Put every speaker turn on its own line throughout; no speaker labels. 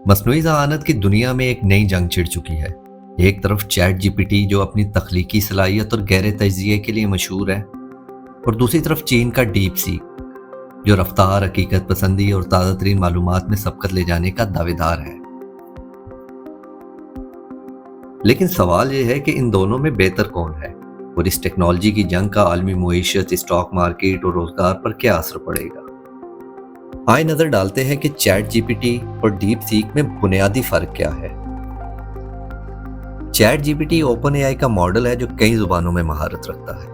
मसनूई ज़हानत की दुनिया में एक नई जंग छिड़ चुकी है। एक तरफ चैट जीपीटी जो अपनी तख्लीकी सलाहियत और गहरे तजिए के लिए मशहूर है, और दूसरी तरफ चीन का डीप सीक जो रफ्तार, हकीकत पसंदी और ताज़ा तरीन मालूमात में सबकत ले जाने का दावेदार है। लेकिन सवाल यह है कि इन दोनों में बेहतर कौन है और इस टेक्नोलॉजी की जंग का आलमी मुईशत, स्टॉक मार्केट और रोजगार पर क्या असर पड़ेगा। आइए नजर डालते हैं कि चैट जीपीटी और डीप सीक में बुनियादी फर्क क्या है। चैट जीपीटी ओपन एआई का मॉडल है जो कई जुबानों में महारत रखता है,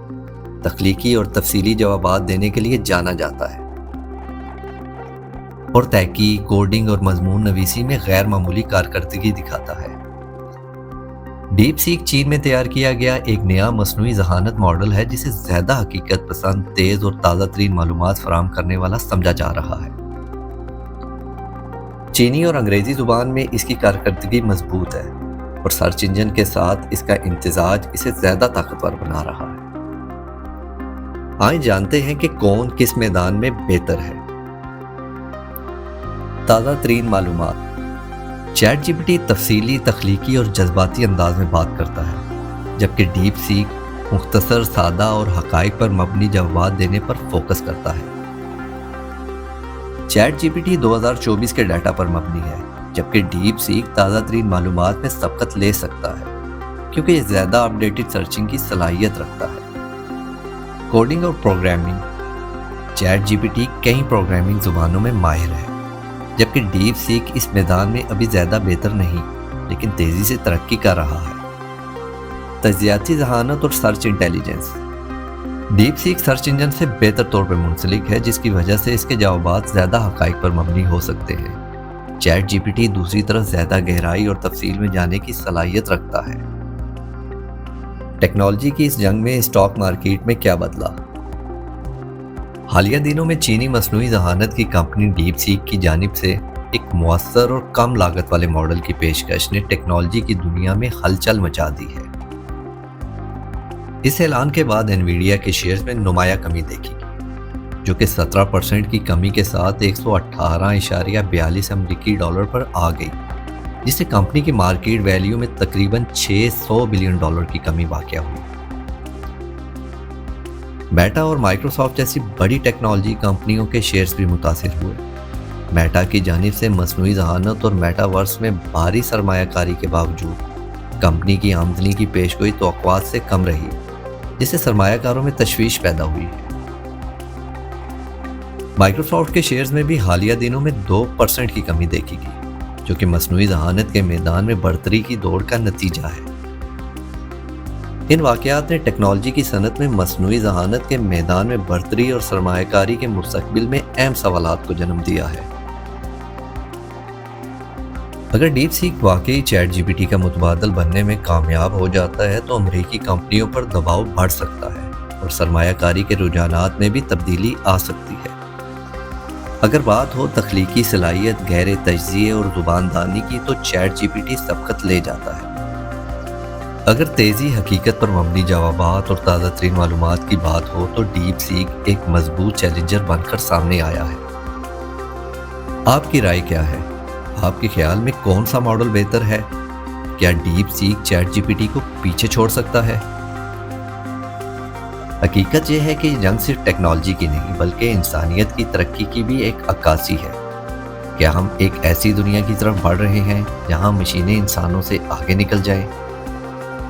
तख्लीकी और तफसीली जवाबात देने के लिए जाना जाता है और तहकीक, कोडिंग और मजमून नवीसी में गैर मामूली कारकर्दगी दिखाता है। डीप सीक चीन में तैयार किया गया एक नया मसनूई ज़हानत मॉडल है जिसे ज्यादा हकीकत पसंद, तेज और ताज़ा तरीन मालूमात फराहम करने वाला समझा जा रहा है। चीनी और अंग्रेजी जुबान में इसकी कारकर्दगी मजबूत है और सर्च इंजन के साथ इसका इम्तिजाज इसे ज्यादा ताकतवर बना रहा है। आइए जानते हैं कि कौन किस मैदान में बेहतर है। ताज़ा तरीन मालूमात। चैट जीपीटी तफसीली, तख्लीकी और जज्बाती अंदाज में बात करता है, जबकि डीप सीक मुख्तसर, सादा और हकाइक पर मबनी जवाब देने पर फोकस करता है। चैट जीपीटी 2024 के डाटा पर मबनी है, जबकि डीप सीक ताज़ा तरीन मालूमात में सबकत ले सकता है क्योंकि ये ज़्यादा अपडेटेड सर्चिंग की सलाहियत रखता है। कोडिंग और प्रोग्रामिंग। चैट जीपीटी कई प्रोग्रामिंग जुबानों में माहिर है, जबकि डीप सीक इस मैदान में अभी ज़्यादा बेहतर नहीं, लेकिन तेज़ी से तरक्की कर रहा है। तजियाती ज़हानत और search intelligence. Deep seek search engine से बेहतर तौर पर मुंसलिक है, जिसकी वजह से इसके जवाबात ज़्यादा हकाइक पर मबनी हो सकते हैं। चैट जीपीटी दूसरी तरफ ज़्यादा गहराई और तफसील में जाने की सलाहियत रखता है। टेक्नोलॉजी की इस जंग में स्टॉक मार्केट में क्या बदला। हालिया दिनों में चीनी मसनूई ज़हानत की कंपनी डीप सीक की जानिब से एक मुअस्सर और कम लागत वाले मॉडल की पेशकश ने टेक्नोलॉजी की दुनिया में हलचल मचा दी है। इस ऐलान के बाद एनवीडिया के शेयर्स में नुमाया कमी देखी, जो कि 17% की कमी के साथ 118.42 अमेरिकी डॉलर पर आ गई, जिससे कंपनी की मार्केट वैल्यू में तकरीबन 600 बिलियन डॉलर की कमी वाक़या हुई। मेटा और माइक्रोसॉफ्ट जैसी बड़ी टेक्नोलॉजी कंपनियों के शेयर्स भी मुतासिर हुए। मेटा की जानिब से मसनूई ज़हानत और मेटावर्स में भारी सरमायाकारी के बावजूद कंपनी की आमदनी की पेशगोई तवक्कुआत से कम रही, जिससे सरमायाकारों में तशवीश पैदा हुई है। माइक्रोसॉफ्ट के शेयर्स में भी हालिया दिनों में 2% की कमी देखी गई, जो कि मसनूई ज़हानत के मैदान में बढ़तरी की दौड़ का नतीजा है। इन वाक़यात ने टेक्नोलॉजी की सनत में मसनूई ज़हानत के मैदान में बढ़तरी और सरमायाकारी के मुस्तक़बिल में अहम सवालात को जन्म दिया है। अगर डीप सीक वाकई चैट जीपीटी का मुतबादल बनने में कामयाब हो जाता है तो अमेरिकी कंपनियों पर दबाव बढ़ सकता है और सरमायाकारी के रुझानात में भी तब्दीली आ सकती है। अगर बात हो तख्लीकी सलाहियत, गहरे तजिए और ज़ुबानदानी की, तो चैट जीपीटी सबकत ले जाता है। अगर तेज़ी, हकीकत पर मबनी जवाबात और ताज़ा तरीन मालूमात की बात हो तो डीप सीक एक मजबूत चैलेंजर बनकर सामने आया है। आपकी राय क्या है? आपके ख्याल में कौन सा मॉडल बेहतर है? क्या डीप सीक चैट जीपीटी को पीछे छोड़ सकता है? हकीकत यह है कि जंग सिर्फ टेक्नोलॉजी की नहीं बल्कि इंसानियत की तरक्की की भी एक अक्कासी है। क्या हम एक ऐसी दुनिया की तरफ बढ़ रहे हैं जहां मशीनें इंसानों से आगे निकल जाएं?